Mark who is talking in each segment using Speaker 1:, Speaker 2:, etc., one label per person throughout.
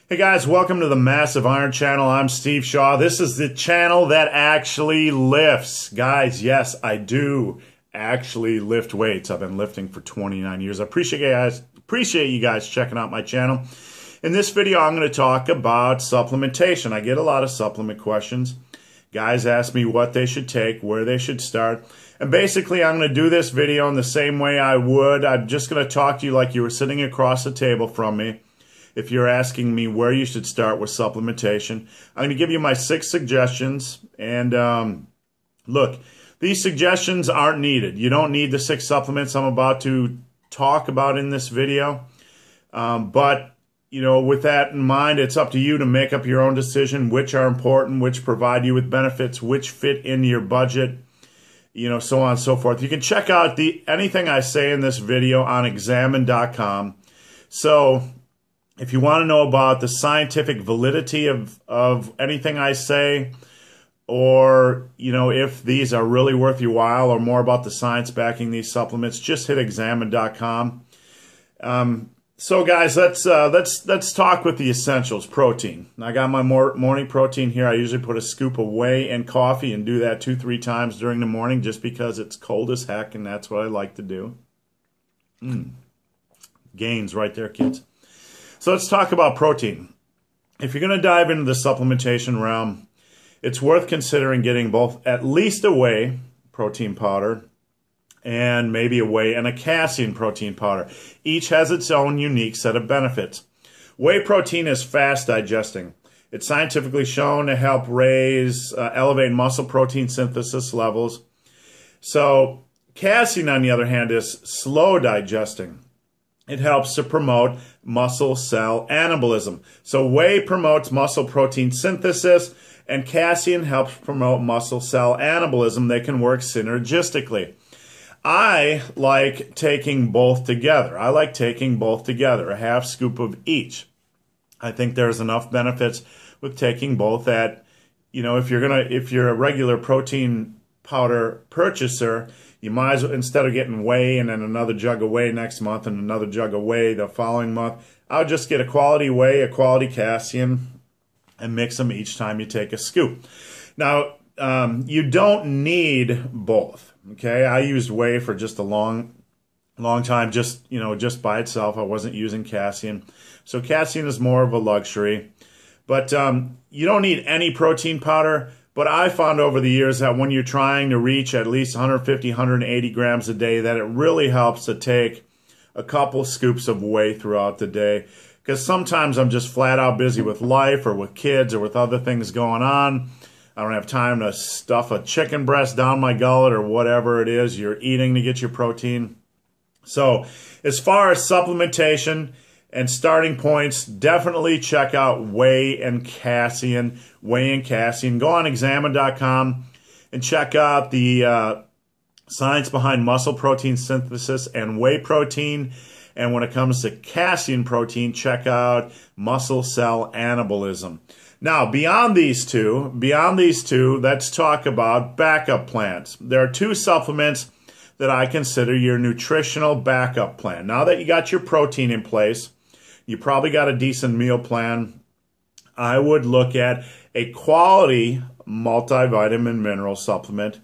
Speaker 1: Hey guys, welcome to the Massive Iron Channel. I'm Steve Shaw. This is the channel that actually lifts. Guys, yes, I do actually lift weights. I've been lifting for 29 years. I appreciate you guys checking out my channel. In this video, I'm going to talk about supplementation. I get a lot of supplement questions. Guys ask me what they should take, where they should start. And basically, I'm going to do this video in the same way I would. I'm just going to talk to you like you were sitting across the table from me. If you're asking me where you should start with supplementation, I'm going to give you my 6 suggestions. And look, these suggestions aren't needed. You don't need the 6 supplements I'm about to talk about in this video. But, you know, with that in mind, it's up to you to make up your own decision, which are important, which provide you with benefits, which fit into your budget, you know, so on and so forth. You can check out anything I say in this video on examine.com. So if you want to know about the scientific validity of anything I say, or, you know, if these are really worth your while, or more about the science backing these supplements, just hit examine.com. So guys, let's talk with the essentials. Protein. I got my morning protein here. I usually put a scoop of whey in coffee and do that 2-3 times during the morning just because it's cold as heck, and that's what I like to do. Gains right there, kids. So let's talk about protein. If you're going to dive into the supplementation realm, it's worth considering getting both at least a whey protein powder and maybe a whey and a casein protein powder. Each has its own unique set of benefits. Whey protein is fast digesting. It's scientifically shown to help elevate muscle protein synthesis levels. So casein, on the other hand, is slow digesting. It helps to promote muscle cell anabolism. So whey promotes muscle protein synthesis, and casein helps promote muscle cell anabolism. They can work synergistically. I like taking both together. I like taking both together, a half scoop of each. I think there's enough benefits with taking both that, you know, if you're a regular protein powder purchaser, you might as well, instead of getting whey and then another jug of whey next month and another jug of whey the following month, I'll just get a quality whey, a quality casein, and mix them each time you take a scoop. Now, you don't need both. Okay, I used whey for just a long time, just by itself. I wasn't using casein, so casein is more of a luxury. But you don't need any protein powder. But I found over the years that when you're trying to reach at least 150, 180 grams a day, that it really helps to take a couple scoops of whey throughout the day. Because sometimes I'm just flat out busy with life or with kids or with other things going on. I don't have time to stuff a chicken breast down my gullet or whatever it is you're eating to get your protein. So as far as supplementation and starting points, definitely check out whey and casein. Go on examine.com and check out the science behind muscle protein synthesis and whey protein. And when it comes to casein protein, check out muscle cell anabolism. Now, beyond these two, let's talk about backup plans. There are 2 supplements that I consider your nutritional backup plan. Now that you got your protein in place, you probably got a decent meal plan. I would look at a quality multivitamin mineral supplement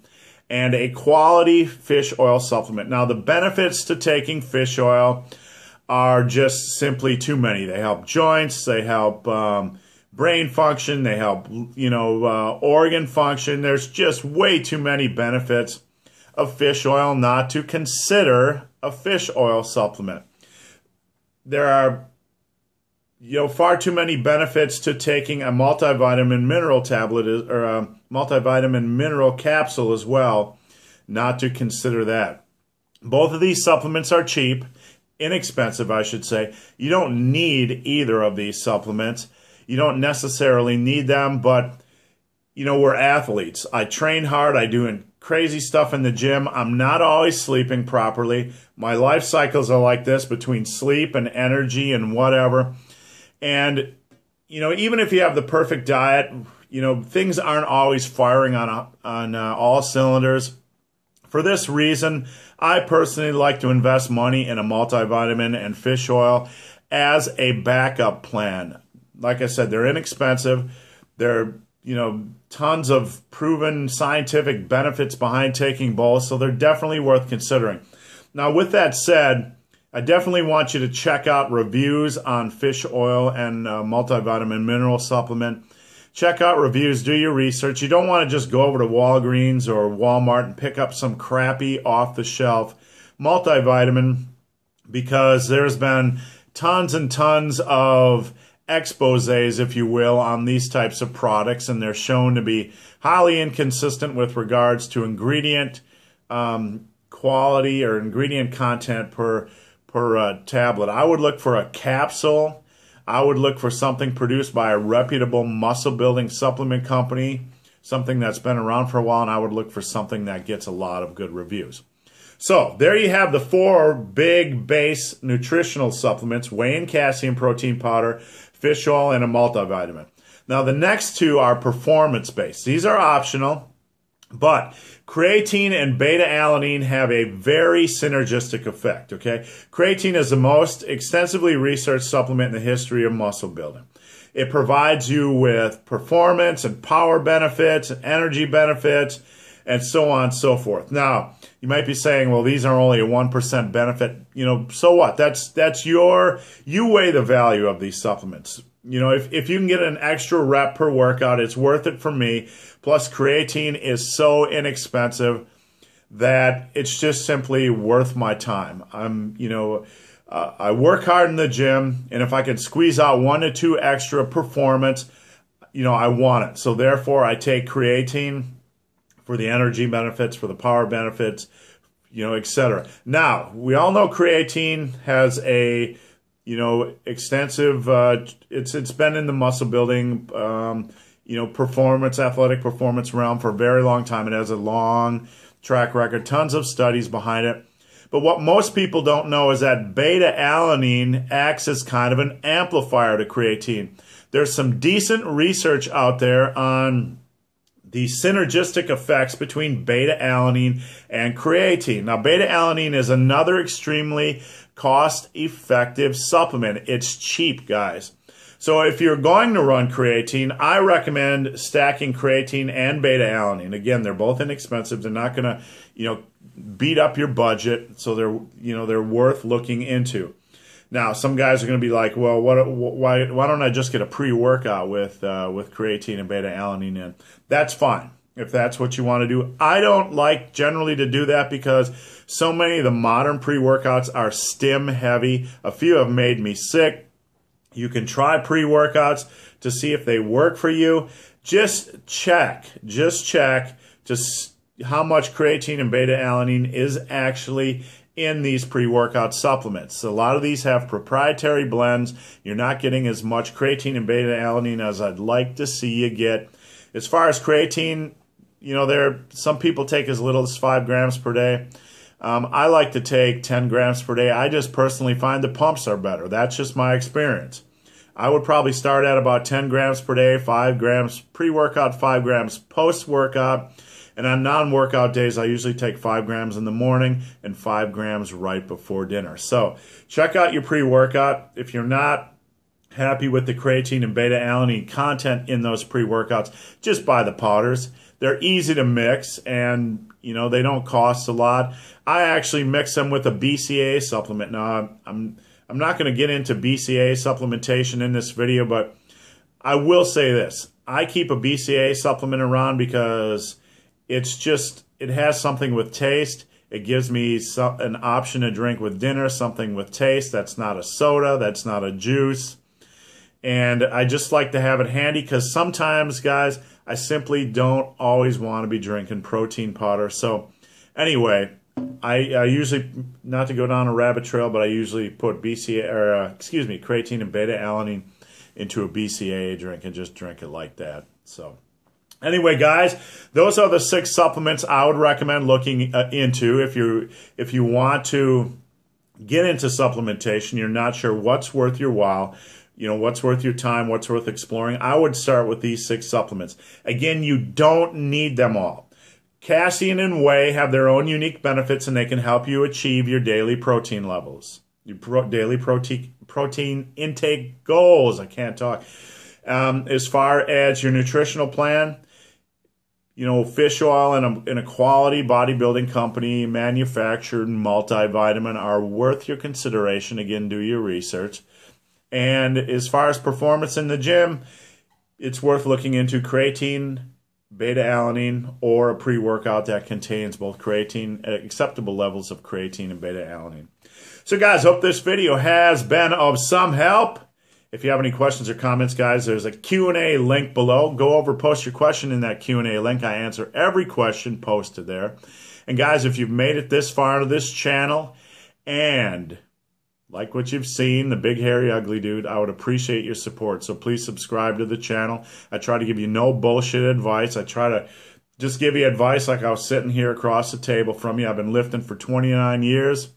Speaker 1: and a quality fish oil supplement. Now, the benefits to taking fish oil are just simply too many. They help joints, they help brain function, they help, organ function. There's just way too many benefits of fish oil not to consider a fish oil supplement. There are far too many benefits to taking a multivitamin mineral tablet or a multivitamin mineral capsule as well, not to consider that. Both of these supplements are cheap, inexpensive, I should say. You don't need either of these supplements. You don't necessarily need them, but, we're athletes. I train hard. I do crazy stuff in the gym. I'm not always sleeping properly. My life cycles are like this between sleep and energy and whatever. And, even if you have the perfect diet, things aren't always firing on all cylinders. For this reason, I personally like to invest money in a multivitamin and fish oil as a backup plan. like I said, they're inexpensive. They're, tons of proven scientific benefits behind taking both, so they're definitely worth considering. Now, with that said, I definitely want you to check out reviews on fish oil and multivitamin mineral supplement. Check out reviews, do your research. You don't want to just go over to Walgreens or Walmart and pick up some crappy off-the-shelf multivitamin, because there's been tons and tons of exposés, if you will, on these types of products, and they're shown to be highly inconsistent with regards to ingredient quality or ingredient content per tablet. I would look for a capsule. I would look for something produced by a reputable muscle-building supplement company, something that's been around for a while, and I would look for something that gets a lot of good reviews. So there you have the 4 big base nutritional supplements: whey and calcium protein powder, fish oil, and a multivitamin. Now the next 2 are performance-based. These are optional, but creatine and beta-alanine have a very synergistic effect, okay? Creatine is the most extensively researched supplement in the history of muscle building. It provides you with performance and power benefits and energy benefits and so on and so forth. Now, you might be saying, well, these are only a 1% benefit. So what? You weigh the value of these supplements. If you can get an extra rep per workout, it's worth it for me. Plus, creatine is so inexpensive that it's just simply worth my time. I work hard in the gym, and if I can squeeze out 1 to 2 extra performance, I want it. So therefore, I take creatine for the energy benefits, for the power benefits, etc. Now, we all know creatine has a extensive, it's been in the muscle building, athletic performance realm for a very long time. It has a long track record, tons of studies behind it. But what most people don't know is that beta-alanine acts as kind of an amplifier to creatine. There's some decent research out there on the synergistic effects between beta-alanine and creatine. Now, beta-alanine is another extremely cost-effective supplement. It's cheap, guys. So if you're going to run creatine, I recommend stacking creatine and beta-alanine. Again, they're both inexpensive. They're not going to, beat up your budget. So they're worth looking into. Now, some guys are going to be like, well, why don't I just get a pre-workout with creatine and beta-alanine in? That's fine if that's what you want to do. I don't like generally to do that because so many of the modern pre-workouts are stim heavy. A few have made me sick. You can try pre-workouts to see if they work for you. Just check how much creatine and beta-alanine is actually in these pre-workout supplements. A lot of these have proprietary blends. You're not getting as much creatine and beta-alanine as I'd like to see you get. As far as creatine, some people take as little as 5 grams per day. I like to take 10 grams per day. I just personally find the pumps are better. That's just my experience. I would probably start at about 10 grams per day, 5 grams pre-workout, 5 grams post-workout. And on non-workout days, I usually take 5 grams in the morning and 5 grams right before dinner. So check out your pre-workout. If you're not happy with the creatine and beta-alanine content in those pre-workouts, just buy the powders. They're easy to mix, and they don't cost a lot. I actually mix them with a BCAA supplement. Now, I'm not going to get into BCAA supplementation in this video, but I will say this. I keep a BCAA supplement around because it has something with taste. It gives me an option to drink with dinner, something with taste. That's not a soda. That's not a juice. And I just like to have it handy because sometimes, guys, I simply don't always want to be drinking protein powder. So anyway, I usually, not to go down a rabbit trail, but I usually put creatine and beta-alanine into a BCAA drink and just drink it like that. So anyway, guys, those are the 6 supplements I would recommend looking into if you want to get into supplementation. You're not sure what's worth your while, what's worth your time, what's worth exploring. I would start with these 6 supplements. Again, you don't need them all. Casein and whey have their own unique benefits, and they can help you achieve your daily protein levels. your daily protein intake goals. I can't talk. As far as your nutritional plan, you know, fish oil in a quality bodybuilding company manufactured multivitamin are worth your consideration. Again, do your research. And as far as performance in the gym, it's worth looking into creatine, beta-alanine, or a pre-workout that contains both creatine, acceptable levels of creatine and beta-alanine. So guys, hope this video has been of some help. If you have any questions or comments, guys, there's a Q&A link below. Go over, post your question in that Q&A link. I answer every question posted there. And guys, if you've made it this far into this channel and like what you've seen, the big, hairy, ugly dude, I would appreciate your support. So please subscribe to the channel. I try to give you no bullshit advice. I try to just give you advice like I was sitting here across the table from you. I've been lifting for 29 years,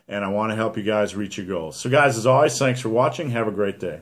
Speaker 1: and I want to help you guys reach your goals. So guys, as always, thanks for watching. Have a great day.